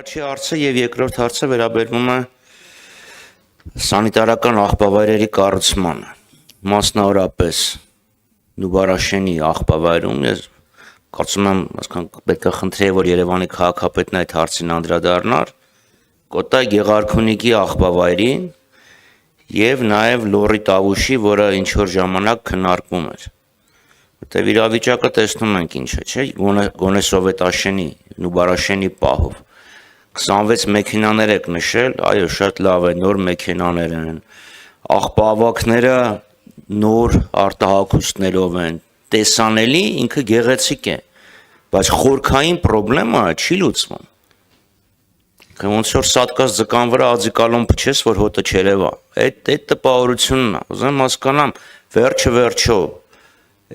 Առաջի հարցը եւ երկրորդ հարցը վերաբերվում է սանիտարական աղբավայրերի կառուցմանը, մասնավորապես Նուբարաշենի աղբավայրում ես կարծում եմ, պետք է խնդրեի, որ Երևանի քաղաքապետն այդ հարցին անդրադառնար, Կոտայ Գեղարքունիքի աղբավայրին եւ նաեւ Լոռի Տավուշի, որը ինչ որ ժամանակ քննարկվում էր։ Որտեւ իրավիճակը տեսնում ենք ինչ է, չէ՞, գոնե Սովետաշենի, Նուբարաշենի պահով 26 մեքենաներ եք նշել, այո, շատ լավ է, նոր մեքենաներ են, աղբավակները նոր արտահայտություններով են, տեսանելի, ինքը գեղեցիկ է, բայց խորքային խնդրեմը չի լուծվում։ Ոնց որ սատկած ձկան վրա ածիկալոն փչես, որ հոտը չերևա։ Այդ տպավորությունն է։ Ուզում հասկանամ, վերջը,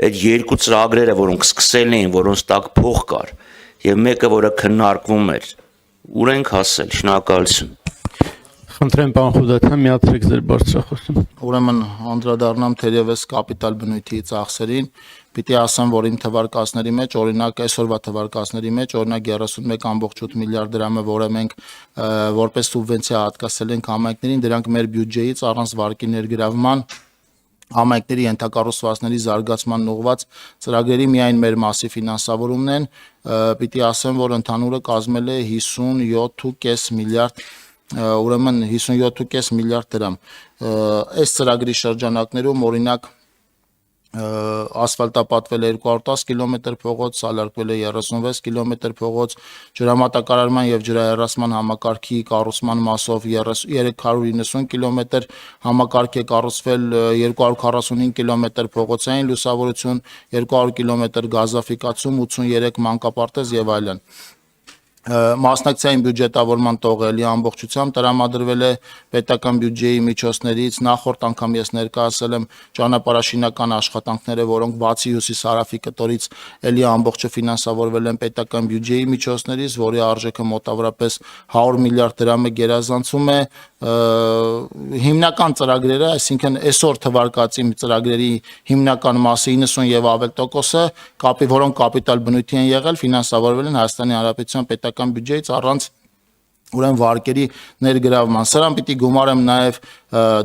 այդ երկու ծրագրերը, որոնք սկսել էին, որոնց տակ փող կար, եւ մեկը, որը քննարկվում էր, ուր ենք հասել։ Շնորհակալություն։ Խնդրեմ, պարոն Խուզատյան, միացրեք ձեր բարձրախոսը։ Ուրեմն անդրադառնամ թերևս կապիտալ բնույթի ծախսերին, պիտի ասեմ, որ իմ թվարկածների մեջ, օրինակ այսօրվա թվարկածների մեջ, օրինակ 31.8 միլիարդ դրամը, որը մենք որպես սուբվենցիա հատկացել ենք համայնքներին, դրանք մեր բյուջեից առանց վարկի ներգրավման համայնքների ենթակառուցվածքների զարգացման ուղղված ծրագրերի միայն մեր մասի ֆինանսավորումն են, պիտի ասեմ, որ ընդհանուրը կազմել է 57.5 միլիարդ ուրեմն 57.5 միլիարդ դրամ։ Այս ծրագրի շրջանակներում օրինակ ասֆալտապատվել է 210 կիլոմետր փողոց, սալարկվել է 36 կիլոմետր փողոց, ջրամատակարարման եւ ջրահեռացման համակարգի կառուցման մասով 390 կիլոմետր համակարգ է կառուցվել, 245 կիլոմետր փողոցային լուսավորություն, 200 կիլոմետր գազաֆիկացում, 83 մանկապարտեզ եւ այլն։ Մասնակցային բյուջետավորման տողը ամբողջությամբ տրամադրվել է պետական բյուջեի միջոցներից, նախորդ անգամ ես ներկայացել եմ ճանապարհաշինական աշխատանքները, որոնք բացի հյուսիս-հարավի կտորից ամբողջը ֆինանսավորվել են պետական բյուջեի միջոցներից, որի արժեքը մոտավորապես 100 միլիարդ դրամը գերազանցում է հիմնական ծրագրերը, այսինքն այսօր թվարկածի ծրագրերի հիմնական մասի 90 եւ ավել տոկոսը, որոնք կապիտալ բնույթի են եղել, ֆինանսավորվել են Հայաստանի Հանրապետության պետական բյուջեից առանց ուրեմն վարկերի ներգրավման։ Սրան պիտի գումարեմ նաև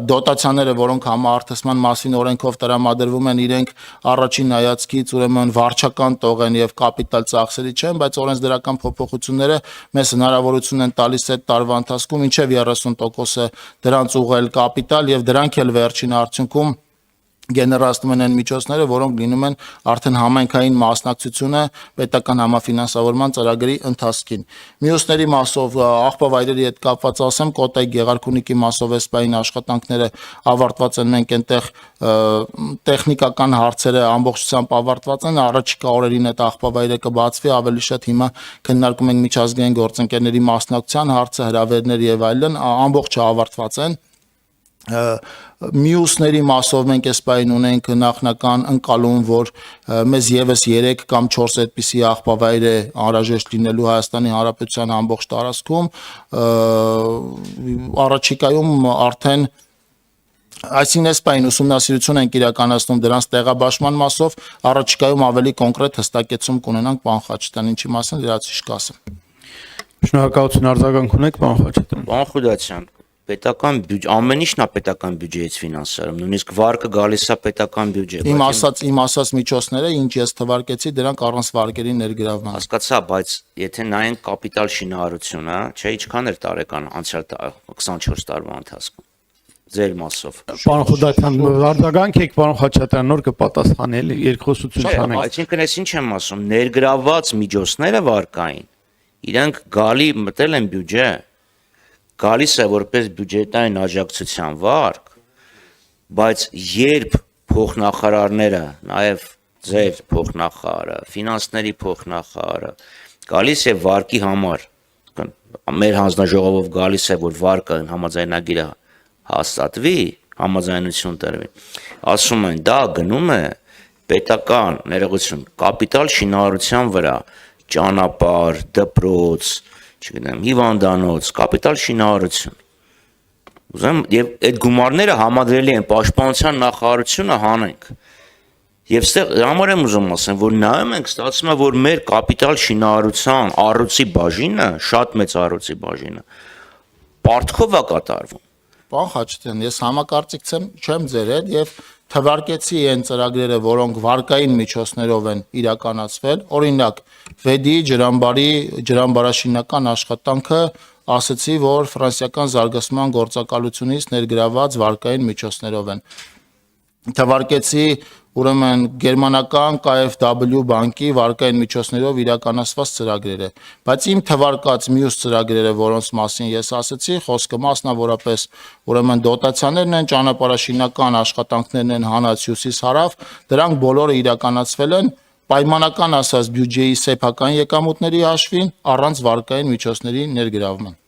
դոտացիաները, որոնք համարտեսման մասին օրենքով տրամադրվում են, իրենք առաջին հայացքից ուրեմն վարչական տող են եւ կապիտալ ծախսերի չեն, բայց օրենսդրական փոփոխությունները մեզ հնարավորություն են տալիս այդ տարվա ընթացքում մինչեւ 30%-ը դրանց ուղղել կապիտալ եւ դրանք էլ վերջին արդյունքում գեներացնում են այն միջոցները, որոնք լինում են արդեն համայնքային մասնակցությունը պետական համաֆինանսավորման ծրագրի ընթացքին։ Մյուսների մասով աղբավայրերի հետ կապված ասեմ, Կոտայ Գեղարքունիքի մասով էսպային աշխատանքները ավարտված են, մենք այնտեղ տեխնիկական հարցերը ամբողջությամբ ավարտված են, առաջիկա օրերին այդ աղբավայրը կբացվի, ավելի շատ հիմա քննարկում ենք միջազգային գործընկերների մասնակցության հարցը, հրավերներ եւ այլն, ամբողջը ավարտված են։ Մյուսների մասով մենք էսպային ունենք նախնական ընկալում, որ մեզ եւս 3 կամ 4 այդպիսի աղբավայր է անհրաժեշտ լինելու Հայաստանի Հանրապետության ամբողջ տարածքում, առաջիկայում արդեն այսինքն էսպային ուսումնասիրություն ենք իրականացնում դրանց տեղաբաշխման մասով, առաջիկայում ավելի կոնկրետ հստակեցում կունենանք պարոն Խաչատրյան, ինչի մասին լրացուցիչ կասեմ։ Շնորհակալություն, արձագանք ունեք, պարոն Խաչատրյան։ Պարոն Խուզատյան, պետական բյուջե, ամեն ինչն է պետական բյուջեից ֆինանսավորում, նույնիսկ վարկը գալիս է պետական բյուջե։ Իմ ասած միջոցները, ինչ ես թվարկեցի, դրանք առանց վարկերի ներգրավման։ Հասկացա, բայց եթե նայենք կապիտալ շինարարությունը, չէ, ինչքան էր տարեկան անցյալ 24 տարվա ընթացքում։ Ձեր մասով։ Պարոն Խուզատյան, արձագանք եք, պարոն Խաչատրյան, նոր կպատասխանել, երկխոսություն չանենք։ Այսինքն ես ինչ եմ ասում, ներգրավված միջոցները վարկային, իրենք գալի մտել են բյուջե, գալիս է որպես բյուջետային աջակցության վարկ, բայց երբ փոխնախարարները, նաև ձեր փոխնախարարը, ֆինանսների փոխնախարարը գալիս է վարկի համար, մեր հանձնաժողովով գալիս է, որ վարկը համաձայնագիրը հաստատվի, համաձայնություն տրվի, ասում են, դա գնում է պետական ներողություն, կապիտալ շինարարության վրա, ճանապարհ, դպրոց, չգիտեմ, հիվանդանոց, կապիտալ շինարարություն։ Ուզում եւ այդ գումարները համադրելի են պաշտպանության նախարարությունը հանենք։ Եվ ստեղ համար եմ ուզում ասեմ, որ նայում ենք, ստացվում է, որ մեր կապիտալ շինարարության առույցի բաժինը, շատ մեծ առույցի բաժինը, պարտքով է կատարվում։ Պարոն Խաչատրյան, ես համակարծիք չեմ ձեր հետ եւ թվարկեցի այն ծրագրերը, որոնք վարկային միջոցներով են իրականացվել, օրինակ Վեդի ջրամբարաշինական աշխատանքը ասացի, որ ֆրանսիական զարգացման գործակալությունից ներգրաված վարկային միջոցներով են։ Թվարկեցի ուրեմն գերմանական KfW բանկի վարկային միջոցներով իրականացված ծրագրերը, բայց իմ թվարկած մյուս ծրագրերը, որոնց մասին ես ասացի, խոսքը մասնավորապես ուրեմն դոտացիաներն են, ճանապարհաշինական աշխատանքներն են հանած հյուսիս-հարավ, դրանք բոլորը իրականացվել են պայմանական ասած բյուջեի սեփական եկամուտների հաշվին առանց վարկային միջոցների ներգրավման։